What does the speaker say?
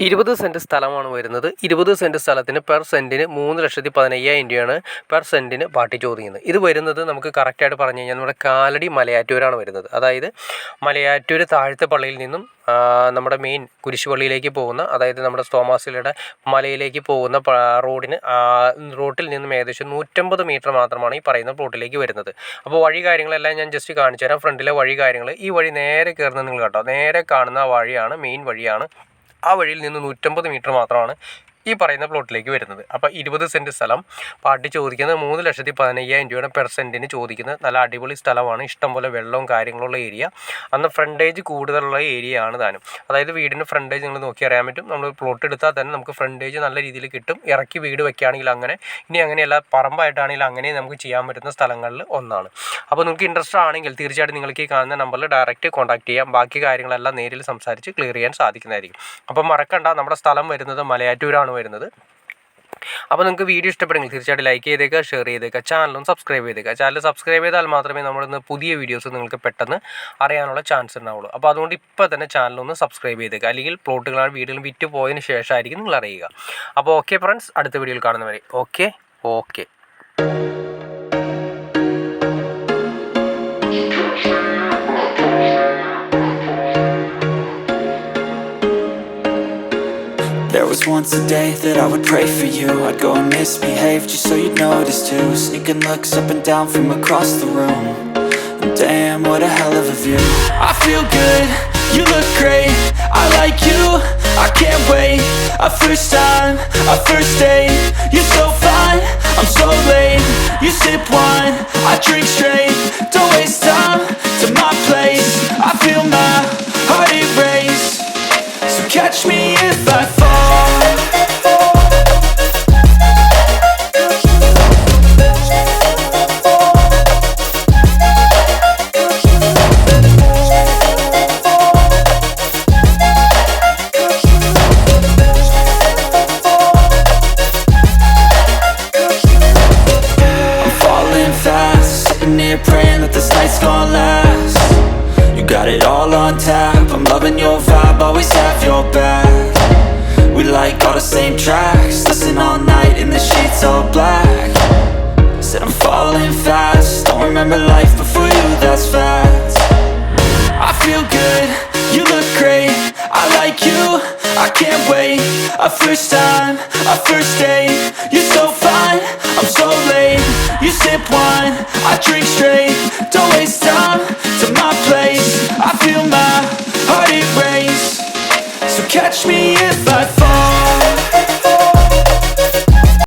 20 cent സ്ഥലമാണ് വരുന്നത്. 20 cent സ്ഥലത്തിന് പെർ സെൻറ്റിന് 3,15,000 രൂപയാണ് പെർ സെൻറ്റിന് പാർട്ടി ചോദിക്കുന്നത്. ഇത് വരുന്നത് നമുക്ക് കറക്റ്റായിട്ട് പറഞ്ഞു കഴിഞ്ഞാൽ നമ്മുടെ കാലടി മലയാറ്റൂരാണ് വരുന്നത്. അതായത് മലയാറ്റൂർ താഴത്തെ പള്ളിയിൽ നിന്നും നമ്മുടെ മെയിൻ കുരിശുപള്ളിയിലേക്ക് പോകുന്ന, അതായത് നമ്മുടെ തോമാസിലയുടെ മലയിലേക്ക് പോകുന്ന റോട്ടിൽ നിന്നും ഏകദേശം 150 മീറ്റർ മാത്രമാണ് ഈ പറയുന്ന പ്ലോട്ടിലേക്ക് വരുന്നത്. അപ്പോൾ വഴി കാര്യങ്ങളെല്ലാം ഞാൻ ജസ്റ്റ് കാണിച്ചു തരാം. ഫ്രണ്ടിലെ വഴി കാര്യങ്ങൾ, ഈ വഴി നേരെ കയറുന്നത് നിങ്ങൾ കേട്ടോ, നേരെ കാണുന്ന വഴിയാണ് മെയിൻ വഴിയാണ്. ആ വഴിയിൽ നിന്ന് 150 മീറ്റർ മാത്രമാണ് ഈ പറയുന്ന പ്ലോട്ടിലേക്ക് വരുന്നത്. അപ്പോൾ 20 സെൻറ്റ് സ്ഥലം പാർട്ടി ചോദിക്കുന്നത് 3,15,000 രൂപയാണ് പെർ സെൻറ്റിന് ചോദിക്കുന്നത്. നല്ല അടിപൊളി സ്ഥലമാണ്, ഇഷ്ടംപോലെ വെള്ളവും കാര്യങ്ങളുള്ള ഏരിയ, അന്ന് ഫ്രണ്ടേജ് കൂടുതലുള്ള ഏരിയ ആണ് താനും. അതായത് വീടിൻ്റെ ഫ്രണ്ടേജ് നിങ്ങൾ നോക്കി അറിയാൻ പറ്റും. നമ്മൾ പ്ലോട്ട് എടുത്താൽ തന്നെ നമുക്ക് ഫ്രണ്ടേജ് നല്ല രീതിയിൽ കിട്ടും. ഇറക്കി വീട് വെക്കുകയാണെങ്കിൽ അങ്ങനെ, ഇനി അങ്ങനെയല്ല പറമ്പായിട്ടാണെങ്കിൽ അങ്ങനെ നമുക്ക് ചെയ്യാൻ പറ്റുന്ന സ്ഥലങ്ങളിൽ ഒന്നാണ്. അപ്പോൾ നിങ്ങൾക്ക് ഇൻട്രസ്റ്റ് ആണെങ്കിൽ തീർച്ചയായിട്ടും നിങ്ങൾക്ക് ഈ കാണുന്ന നമ്പറിൽ ഡയറക്റ്റ് കോൺടാക്ട് ചെയ്യാം. ബാക്കി കാര്യങ്ങളെല്ലാം നേരിൽ സംസാരിച്ച് ക്ലിയർ ചെയ്യാൻ സാധിക്കുന്നതായിരിക്കും. അപ്പോൾ മറക്കണ്ട, നമ്മുടെ സ്ഥലം വരുന്നത് മലയാറ്റൂരാണ് വരുന്നത്. അപ്പോൾ നിങ്ങൾക്ക് വീഡിയോ ഇഷ്ടപ്പെടുമെങ്കിൽ തീർച്ചയായിട്ടും ലൈക്ക് ചെയ്തേക്കുക, ഷെയർ ചെയ്തേക്കുക, ചാനലും സബ്സ്ക്രൈബ് ചെയ്തേക്കുക. ചാനൽ സബ്സ്ക്രൈബ് ചെയ്താൽ മാത്രമേ നമ്മളിന്ന് പുതിയ വീഡിയോസ് നിങ്ങൾക്ക് പെട്ടെന്ന് അറിയാനുള്ള ചാൻസ് ഉണ്ടാവുള്ളൂ. അപ്പോൾ അതുകൊണ്ട് ഇപ്പോൾ തന്നെ ചാനലൊന്ന് സബ്സ്ക്രൈബ് ചെയ്തേക്കുക, അല്ലെങ്കിൽ പ്ലോട്ടുകളാണ് വീഡിയോകൾ വിറ്റ് പോയതിന് ശേഷമായിരിക്കും നിങ്ങൾ അറിയുക. അപ്പോൾ ഓക്കെ ഫ്രണ്ട്സ്, അടുത്ത വീഡിയോയിൽ കാണുന്നവരെ okay. There was once a day that I would pray for you. I'd go and misbehave just so you'd notice too. Sneaking looks up and down from across the room. And damn, what a hell of a view. I feel good, you look great, I like you, I can't wait. A first time, a first date. You're so fine, I'm so late. You sip wine, I drink straight. Don't waste time to my place. I feel my heart erase. So catch me if I fall. Praying that this night's gonna last. You got it all on tap, I'm loving your vibe, always have your back. We like all the same tracks, listen all night in the sheets all black. Said I'm falling fast, don't remember life before you, that's fact. I feel good, you look great, I like you, I can't wait. A first time, a first date. You're so fine, I'm so late. You sip wine, I drink straight. Don't waste time to my place. I feel my heart erase. So catch me if I fall.